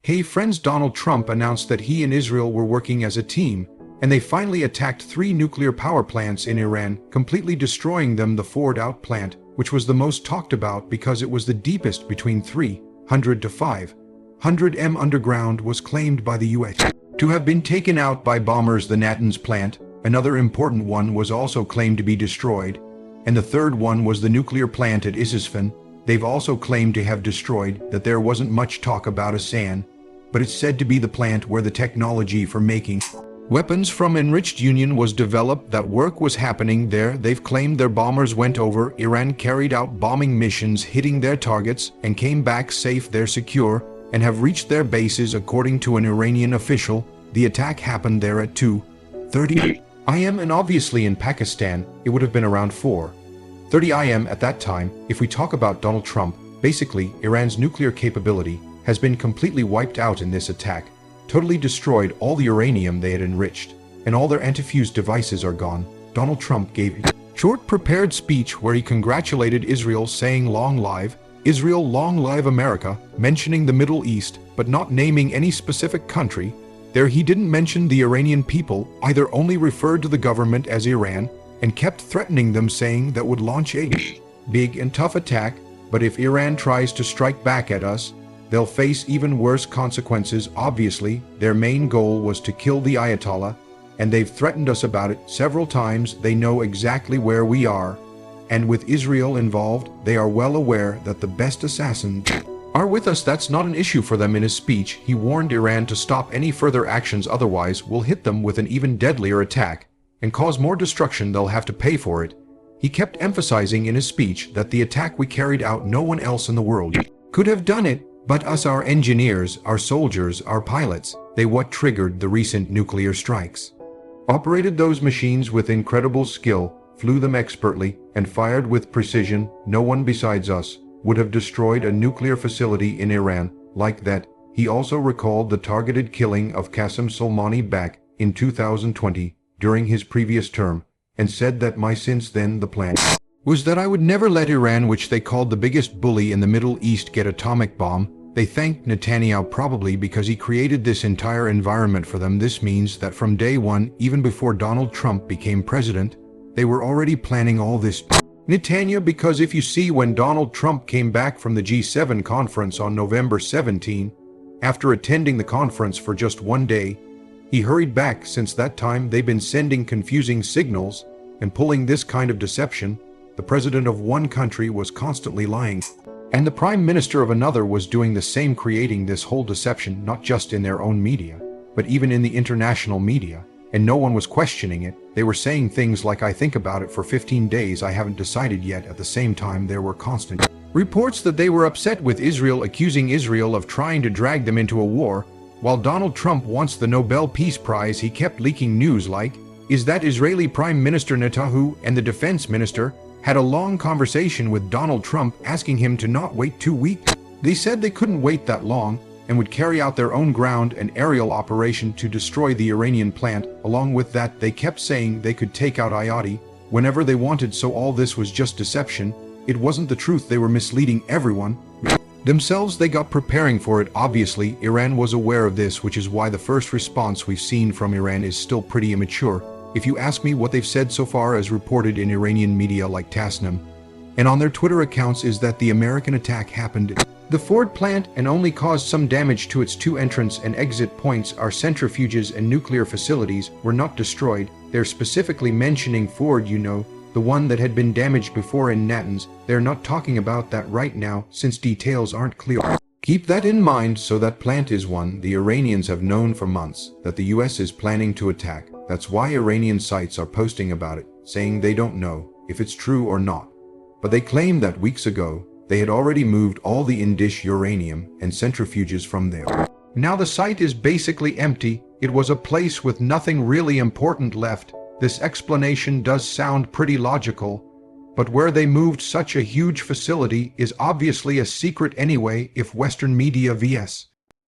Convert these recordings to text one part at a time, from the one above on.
Hey friends, Donald Trump announced that he and Israel were working as a team, and they finally attacked 3 nuclear power plants in Iran, completely destroying them. The Fordow plant, which was the most talked about because it was the deepest between 300 to 500 m underground, was claimed by the U.S. to have been taken out by bombers. The Natanz plant, another important one, was also claimed to be destroyed, and the third one was the nuclear plant at Isfahan. They've also claimed to have destroyed that. There wasn't much talk about Isfahan, but it's said to be the plant where the technology for making weapons from enriched uranium was developed. That work was happening there. They've claimed their bombers went over. Iran carried out bombing missions, hitting their targets, and came back safe. They're secure and have reached their bases. According to an Iranian official, the attack happened there at 2:30 am, and obviously in Pakistan, it would have been around 4:30 am at that time. If we talk about Donald Trump, basically, Iran's nuclear capability has been completely wiped out in this attack, totally destroyed. All the uranium they had enriched, and all their antifuse devices are gone. Donald Trump gave a short prepared speech where he congratulated Israel, saying "Long live Israel, long live America," mentioning the Middle East, but not naming any specific country. There he didn't mention the Iranian people either, only referred to the government as Iran, and kept threatening them, saying that would launch a big and tough attack, but if Iran tries to strike back at us, they'll face even worse consequences. Obviously, their main goal was to kill the Ayatollah, and they've threatened us about it several times. They know exactly where we are, and with Israel involved, they are well aware that the best assassins are with us. That's not an issue for them. In his speech, he warned Iran to stop any further actions, otherwise we'll hit them with an even deadlier attack and cause more destruction. They'll have to pay for it. He kept emphasizing in his speech that the attack we carried out, no one else in the world could have done it but us, our engineers, our soldiers, our pilots. They what triggered the recent nuclear strikes. Operated those machines with incredible skill, flew them expertly, and fired with precision. No one besides us would have destroyed a nuclear facility in Iran like that. He also recalled the targeted killing of Qasem Soleimani back in 2020 during his previous term, and said that my since then the plan was that I would never let Iran, which they called the biggest bully in the Middle East, get atomic bomb. They thanked Netanyahu probably because he created this entire environment for them. This means that from day one, even before Donald Trump became president, they were already planning all this. Netanyahu, because if you see, when Donald Trump came back from the G7 conference on November 17, after attending the conference for just one day, he hurried back. Since that time, they've been sending confusing signals and pulling this kind of deception. The president of one country was constantly lying, and the prime minister of another was doing the same, creating this whole deception, not just in their own media, but even in the international media, and no one was questioning it. They were saying things like, "I think about it for 15 days, I haven't decided yet." At the same time, there were constant reports that they were upset with Israel, accusing Israel of trying to drag them into a war. While Donald Trump wants the Nobel Peace Prize, he kept leaking news like, is that Israeli Prime Minister Netanyahu and the defense minister had a long conversation with Donald Trump, asking him to not wait 2 weeks. They said they couldn't wait that long and would carry out their own ground and aerial operation to destroy the Iranian plant. Along with that, they kept saying they could take out Ayatollah whenever they wanted. So all this was just deception. It wasn't the truth. They were misleading everyone. Themselves, they got preparing for it. Obviously, Iran was aware of this, which is why the first response we've seen from Iran is still pretty immature. If you ask me, what they've said so far, as reported in Iranian media like Tasnim and on their Twitter accounts, is that the American attack happened at the Ford plant and only caused some damage to its 2 entrance and exit points. Our centrifuges and nuclear facilities were not destroyed. They're specifically mentioning Ford, the one that had been damaged before in Natanz. They're not talking about that right now, since details aren't clear. Keep that in mind. So that plant is one the Iranians have known for months that the U.S. is planning to attack. That's why Iranian sites are posting about it, saying they don't know if it's true or not. But they claim that weeks ago, they had already moved all the in-dish uranium and centrifuges from there. Now the site is basically empty. It was a place with nothing really important left. This explanation does sound pretty logical, but where they moved such a huge facility is obviously a secret anyway. If Western media vs.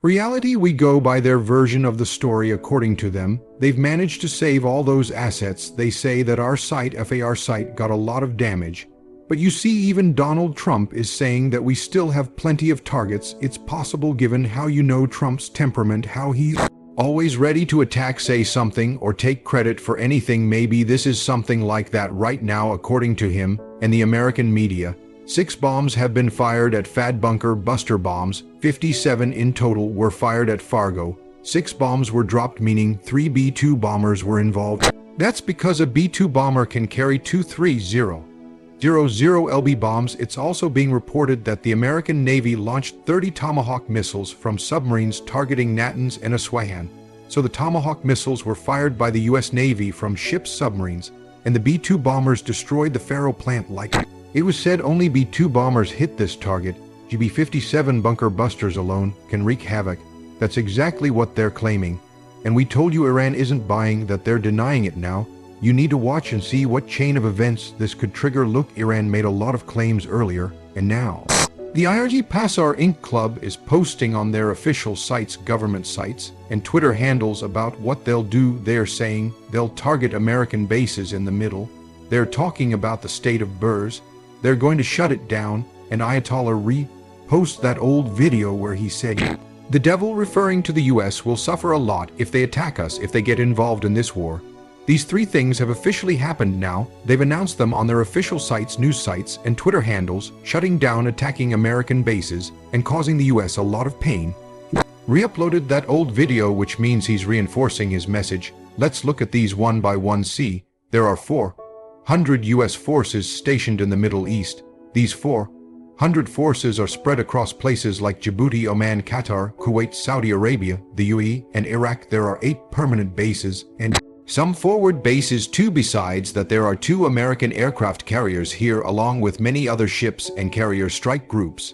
reality we go by their version of the story, according to them, they've managed to save all those assets. They say that our site, FAR site, got a lot of damage, But you see, even Donald Trump is saying that we still have plenty of targets. It's possible, given how you know Trump's temperament, how he's always ready to attack, say something, or take credit for anything. Maybe this is something like that right now, according to him and the American media. 6 bombs have been fired at Fad Bunker Buster bombs. 57 in total were fired at Fargo. 6 bombs were dropped, meaning 3 B-2 bombers were involved. That's because a B-2 bomber can carry 230 lb bombs. It's also being reported that the American Navy launched 30 Tomahawk missiles from submarines targeting Natanz and Isfahan. So the Tomahawk missiles were fired by the U.S. Navy from ships' submarines, and the B-2 bombers destroyed the Fordow plant. Like it was said, only B-2 bombers hit this target. GB-57 bunker busters alone can wreak havoc. That's exactly what they're claiming. And we told you Iran isn't buying that. They're denying it now. You need to watch and see what chain of events this could trigger. Look, Iran made a lot of claims earlier, and now the IRGC Passar Inc. Club is posting on their official sites, government sites, and Twitter handles about what they'll do. They're saying they'll target American bases in the middle. They're talking about the state of Burz. They're going to shut it down, and Ayatollah repost that old video where he said, "The devil," referring to the US, "will suffer a lot if they attack us, if they get involved in this war." These 3 things have officially happened now. They've announced them on their official sites, news sites, and Twitter handles, shutting down, attacking American bases, and causing the US a lot of pain. Re-uploaded that old video, which means he's reinforcing his message. Let's look at these one by one. See, there are 400 US forces stationed in the Middle East. These 400 forces are spread across places like Djibouti, Oman, Qatar, Kuwait, Saudi Arabia, the UAE, and Iraq. There are 8 permanent bases and some forward bases too. Besides that, there are 2 American aircraft carriers here, along with many other ships and carrier strike groups.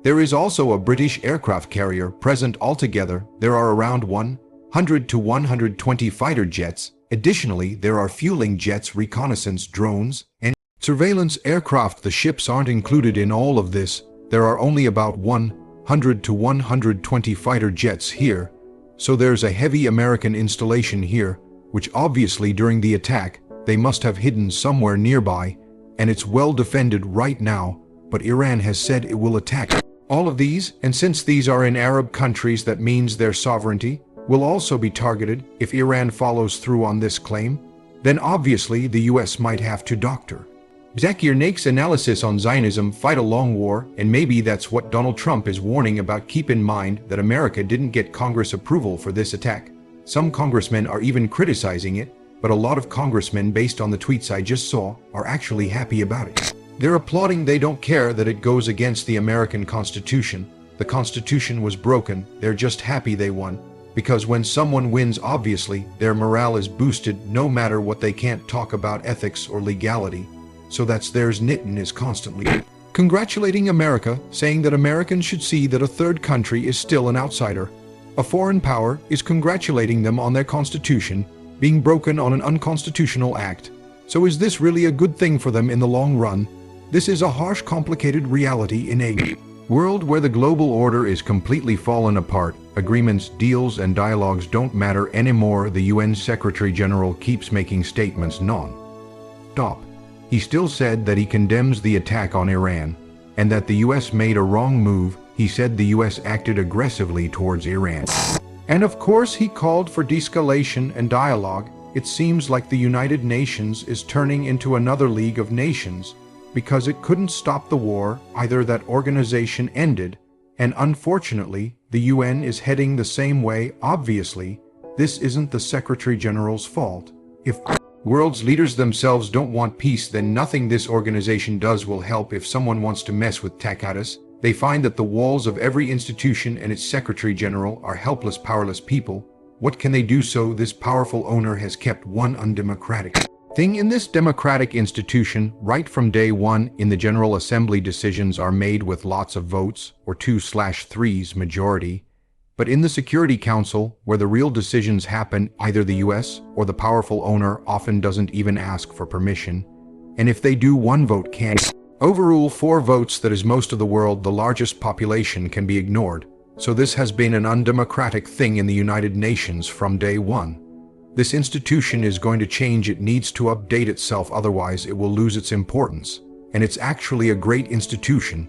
There is also a British aircraft carrier present. Altogether, there are around 100 to 120 fighter jets. Additionally, there are fueling jets, reconnaissance drones, and surveillance aircraft. The ships aren't included in all of this. There are only about 100 to 120 fighter jets here. So there's a heavy American installation here, which obviously during the attack they must have hidden somewhere nearby, and it's well defended right now. But Iran has said it will attack all of these, and since these are in Arab countries, that means their sovereignty will also be targeted. If Iran follows through on this claim, then obviously the US might have to doctor Zakir Naik's analysis on Zionism, fight a long war, and maybe that's what Donald Trump is warning about. Keep in mind that America didn't get Congress approval for this attack. Some congressmen are even criticizing it, but a lot of congressmen, based on the tweets I just saw, are actually happy about it. They're applauding. They don't care that it goes against the American Constitution. The Constitution was broken. They're just happy they won. Because when someone wins, obviously, their morale is boosted, no matter what. They can't talk about ethics or legality. So that's theirs. Nitin is constantly congratulating America, saying that Americans should see that a third country is still an outsider. A foreign power is congratulating them on their constitution being broken on an unconstitutional act. So is this really a good thing for them in the long run? This is a harsh, complicated reality in a world where the global order is completely fallen apart. Agreements, deals, and dialogues don't matter anymore. The UN Secretary General keeps making statements non-stop. He still said that he condemns the attack on Iran, and that the US made a wrong move. He said the US acted aggressively towards Iran. And of course he called for de-escalation and dialogue. It seems like the United Nations is turning into another League of Nations, because it couldn't stop the war. Either that organization ended, and unfortunately the UN is heading the same way. Obviously, this isn't the Secretary General's fault. If world's leaders themselves don't want peace, then nothing this organization does will help. If someone wants to mess with Takatis, they find that the walls of every institution and its Secretary General are helpless, powerless people. What can they do? So this powerful owner has kept one undemocratic thing in this democratic institution right from day one. In the General Assembly, decisions are made with lots of votes, or 2/3 majority. But in the Security Council, where the real decisions happen, either the US or the powerful owner often doesn't even ask for permission. And if they do, one vote can overrule 4 votes. That is most of the world. The largest population can be ignored. So this has been an undemocratic thing in the United Nations from day one. This institution is going to change. It needs to update itself, otherwise it will lose its importance. and it's actually a great institution.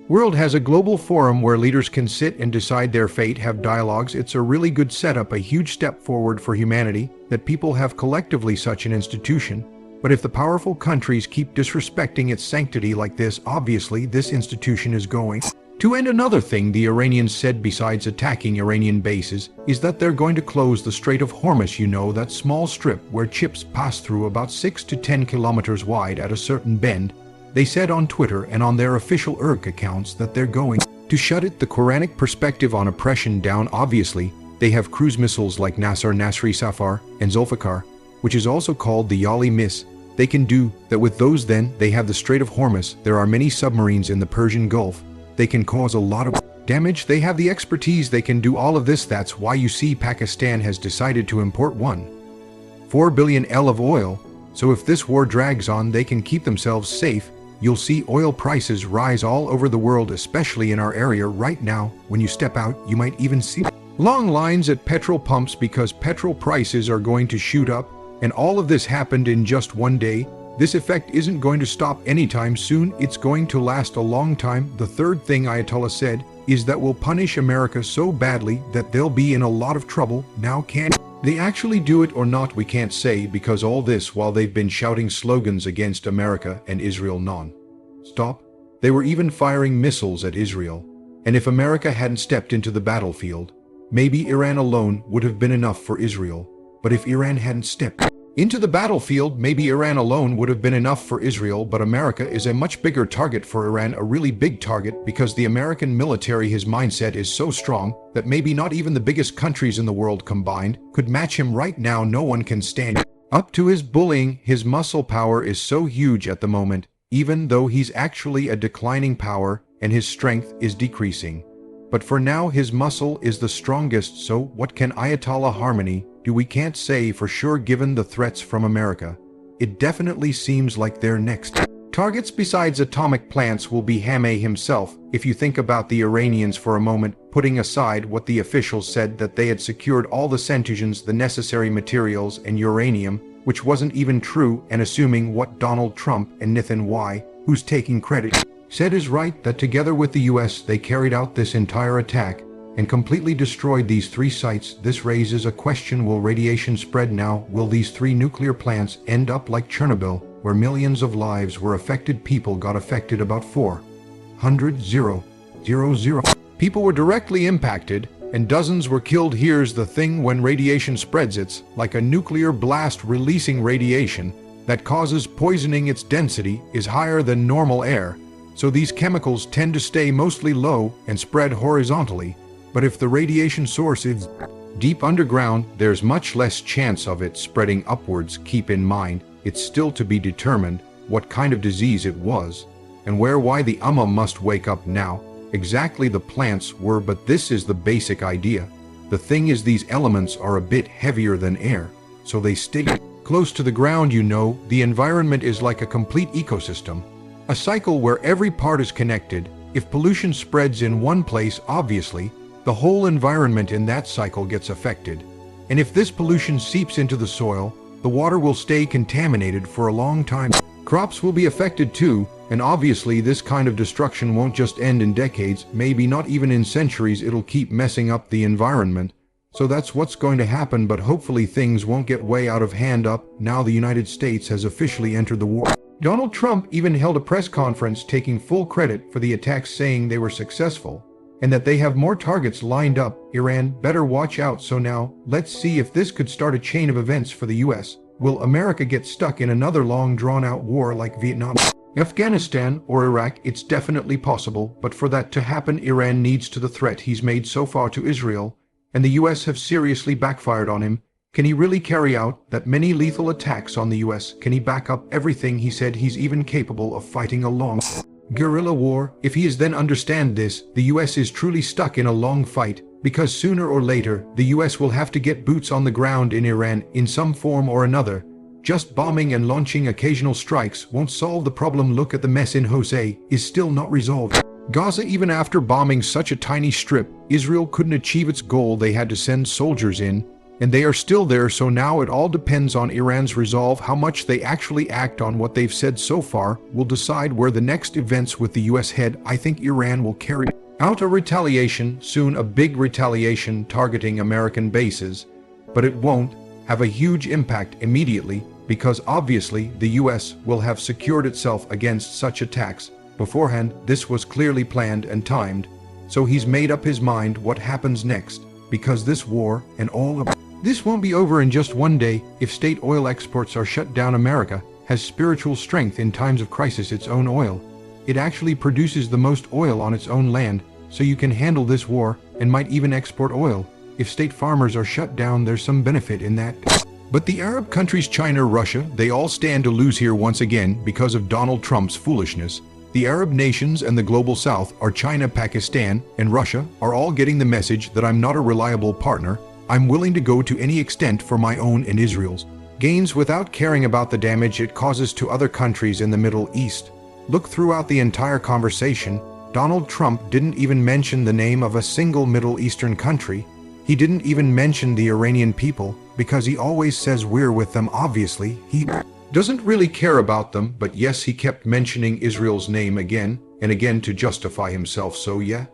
World has a global forum where leaders can sit and decide their fate, have dialogues. It's a really good setup, a huge step forward for humanity, that people have collectively such an institution. But if the powerful countries keep disrespecting its sanctity like this, obviously this institution is going to end. Another thing the Iranians said besides attacking Iranian bases is that they're going to close the Strait of Hormuz, you know, that small strip where ships pass through about 6 to 10 kilometers wide at a certain bend. They said on Twitter and on their official IRGC accounts that they're going to shut it. The Quranic perspective on oppression down. Obviously, they have cruise missiles like Nasri Safar and Zulfikar, which is also called the Yali Miss. They can do that with those. Then they have the Strait of Hormuz. There are many submarines in the Persian Gulf. They can cause a lot of damage. They have the expertise. They can do all of this. That's why you see Pakistan has decided to import 1.4 billion L of oil. So if this war drags on, they can keep themselves safe. You'll see oil prices rise all over the world, especially in our area right now. When you step out, you might even see long lines at petrol pumps because petrol prices are going to shoot up. And all of this happened in just one day. This effect isn't going to stop anytime soon. It's going to last a long time. The third thing Ayatollah said is that we'll punish America so badly that they'll be in a lot of trouble. Now, can they actually do it or not? We can't say, because all this while they've been shouting slogans against America and Israel non-stop. They were even firing missiles at Israel. And if America hadn't stepped into the battlefield, maybe Iran alone would have been enough for Israel. But if Iran hadn't stepped into the battlefield, maybe Iran alone would have been enough for Israel. But America is a much bigger target for Iran, a really big target, because the American military, his mindset is so strong that maybe not even the biggest countries in the world combined could match him right now. No one can stand up to his bullying. His muscle power is so huge at the moment, even though he's actually a declining power and his strength is decreasing. But for now, his muscle is the strongest. So what can Ayatollah Khamenei do? We can't say for sure given the threats from America. It definitely seems like their next targets besides atomic plants will be Khamenei himself. If you think about the Iranians for a moment, putting aside what the officials said that they had secured all the centuries, the necessary materials and uranium, which wasn't even true, and assuming what Donald Trump and Natanz, who's taking credit, said is right, that together with the U.S. they carried out this entire attack and completely destroyed these 3 sites. This raises a question: will radiation spread now? Will these 3 nuclear plants end up like Chernobyl, where millions of lives were affected? People got affected, about 400,000 people were directly impacted, and dozens were killed. Here's the thing: when radiation spreads, it's like a nuclear blast releasing radiation that causes poisoning. Its density is higher than normal air, so these chemicals tend to stay mostly low and spread horizontally. But if the radiation source is deep underground, there's much less chance of it spreading upwards. Keep in mind, it's still to be determined what kind of disease it was and why the Ummah must wake up now. Exactly the plants were, but this is the basic idea. The thing is, these elements are a bit heavier than air, so they stay close to the ground. You know, the environment is like a complete ecosystem, a cycle where every part is connected. If pollution spreads in one place, obviously, the whole environment in that cycle gets affected. And if this pollution seeps into the soil, the water will stay contaminated for a long time. Crops will be affected too, and obviously this kind of destruction won't just end in decades, maybe not even in centuries. It'll keep messing up the environment. So that's what's going to happen, but hopefully things won't get way out of hand. Now the United States has officially entered the war. Donald Trump even held a press conference taking full credit for the attacks, saying they were successful and that they have more targets lined up. Iran better watch out. So now, let's see if this could start a chain of events for the US. Will America get stuck in another long drawn-out war like Vietnam, Afghanistan, or Iraq? It's definitely possible, but for that to happen, Iran needs to the threat he's made so far to Israel, and the US have seriously backfired on him. Can he really carry out that many lethal attacks on the US? Can he back up everything he said? He's even capable of fighting a long guerrilla war. If he is then understand this, the US is truly stuck in a long fight, because sooner or later, the US will have to get boots on the ground in Iran in some form or another. Just bombing and launching occasional strikes won't solve the problem. Look at the mess in Hosea, is still not resolved. Gaza, even after bombing such a tiny strip, Israel couldn't achieve its goal. They had to send soldiers in, And they are still there, so now it all depends on Iran's resolve. How much they actually act on what they've said so far will decide where the next events with the US head. I think Iran will carry out a retaliation soon, a big retaliation targeting American bases, but it won't have a huge impact immediately because obviously the US will have secured itself against such attacks beforehand. This was clearly planned and timed, so he's made up his mind what happens next, because this war and all of this won't be over in just one day. If state oil exports are shut down, America has spiritual strength in times of crisis. Its own oil. It actually produces the most oil on its own land, so you can handle this war and might even export oil. If state farmers are shut down, there's some benefit in that. But the Arab countries, China, Russia, they all stand to lose here once again because of Donald Trump's foolishness. The Arab nations and the global south are China, Pakistan, and Russia are all getting the message that I'm not a reliable partner. I'm willing to go to any extent for my own and Israel's gains without caring about the damage it causes to other countries in the Middle East. Look, throughout the entire conversation, Donald Trump didn't even mention the name of a single Middle Eastern country. He didn't even mention the Iranian people because he always says we're with them. Obviously, he doesn't really care about them, but yes, he kept mentioning Israel's name again and again to justify himself. So yeah,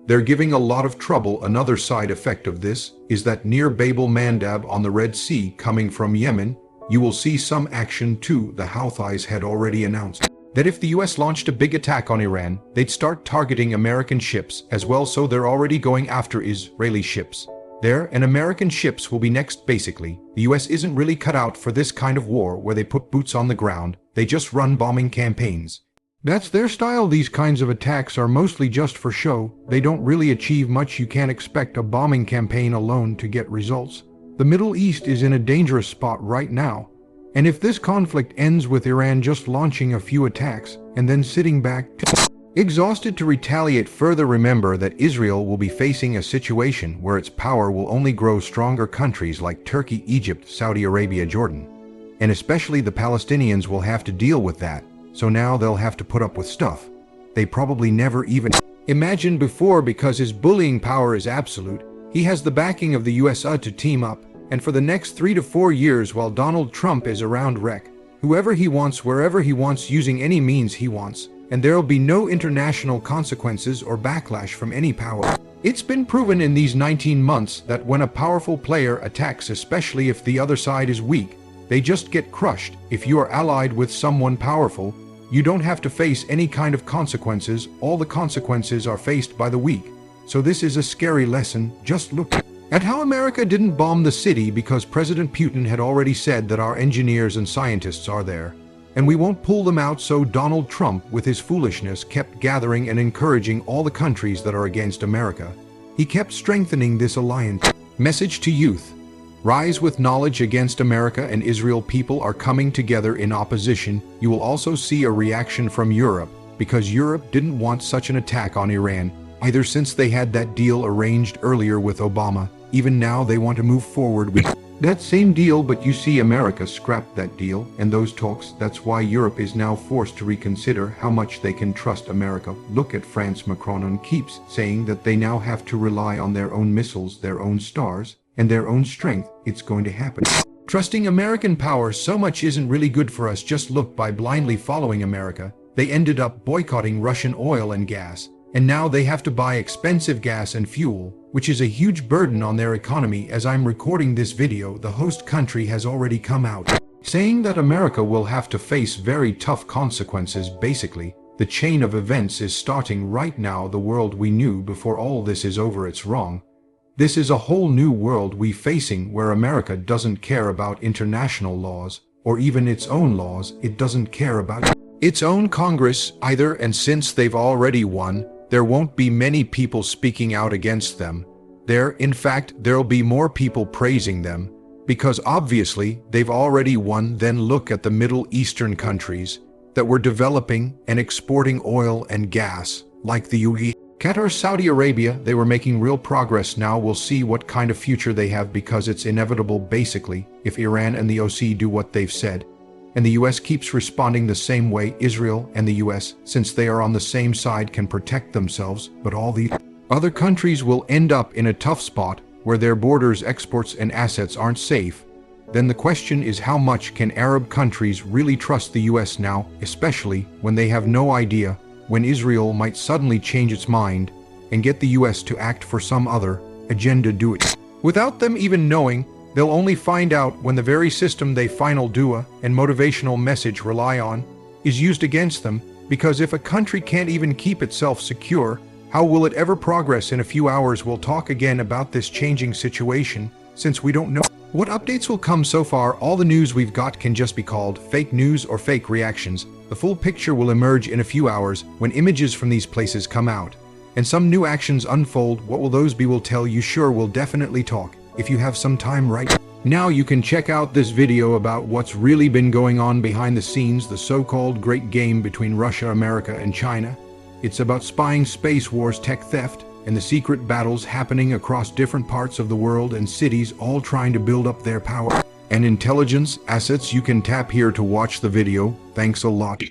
they're giving a lot of trouble. Another side effect of this is that near Bab el-Mandab on the Red Sea coming from Yemen, you will see some action too. The Houthis had already announced that if the US launched a big attack on Iran, they'd start targeting American ships as well, so they're already going after Israeli ships there, and American ships will be next. Basically, the US isn't really cut out for this kind of war where they put boots on the ground. They just run bombing campaigns. That's their style. These kinds of attacks are mostly just for show. They don't really achieve much. You can't expect a bombing campaign alone to get results. The Middle East is in a dangerous spot right now. And if this conflict ends with Iran just launching a few attacks and then sitting back, exhausted to retaliate further, remember that Israel will be facing a situation where its power will only grow stronger. Countries like Turkey, Egypt, Saudi Arabia, Jordan, and especially the Palestinians will have to deal with that. So now they'll have to put up with stuff they probably never even imagined before, because his bullying power is absolute. He has the backing of the US to team up, and for the next 3 to 4 years while Donald Trump is around, wreck whoever he wants, wherever he wants, using any means he wants, and there'll be no international consequences or backlash from any power. It's been proven in these 19 months that when a powerful player attacks, especially if the other side is weak, they just get crushed. If you are allied with someone powerful, you don't have to face any kind of consequences. All the consequences are faced by the weak. So this is a scary lesson. Just look at how America didn't bomb the city because President Putin had already said that our engineers and scientists are there, and we won't pull them out. So Donald Trump, with his foolishness, kept gathering and encouraging all the countries that are against America. He kept strengthening this alliance. Message to youth: rise with knowledge against America and Israel. People are coming together in opposition. You will also see a reaction from Europe, because Europe didn't want such an attack on Iran either, since they had that deal arranged earlier with Obama. Even now they want to move forward with that same deal, but you see America scrapped that deal and those talks. That's why Europe is now forced to reconsider how much they can trust America. Look at France. Macron keeps saying that they now have to rely on their own missiles, their own stars, and their own strength. It's going to happen. Trusting American power so much isn't really good for us. Just look, by blindly following America, they ended up boycotting Russian oil and gas, and now they have to buy expensive gas and fuel, which is a huge burden on their economy. As I'm recording this video, the host country has already come out saying that America will have to face very tough consequences. Basically, the chain of events is starting right now. The world we knew before all this is over, it's wrong. This is a whole new world we facing, where America doesn't care about international laws or even its own laws. It doesn't care about its own Congress either, and since they've already won, there won't be many people speaking out against them. In fact, there'll be more people praising them, because obviously they've already won. Then look at the Middle Eastern countries that were developing and exporting oil and gas, like the UAE, Qatar, Saudi Arabia. They were making real progress. Now we'll see what kind of future they have, because it's inevitable basically if Iran and the OC do what they've said. And the US keeps responding the same way. Israel and the US, since they are on the same side, can protect themselves, but all the other countries will end up in a tough spot where their borders, exports, and assets aren't safe, then the question is, how much can Arab countries really trust the US now, especially when they have no idea when Israel might suddenly change its mind and get the US to act for some other agenda do it. Without them even knowing, they'll only find out when the very system they final dua and motivational message rely on is used against them, because if a country can't even keep itself secure, how will it ever progress? In a few hours we'll talk again about this changing situation, since we don't know what updates will come. So far, all the news we've got can just be called fake news or fake reactions. The full picture will emerge in a few hours when images from these places come out and some new actions unfold. What will those be? We'll tell you. Sure, we'll definitely talk if you have some time right now. You can check out this video about what's really been going on behind the scenes, the so-called great game between Russia, America, and China. It's about spying, space wars, tech theft, and the secret battles happening across different parts of the world and cities, all trying to build up their power and intelligence assets. You can tap here to watch the video. Thanks a lot.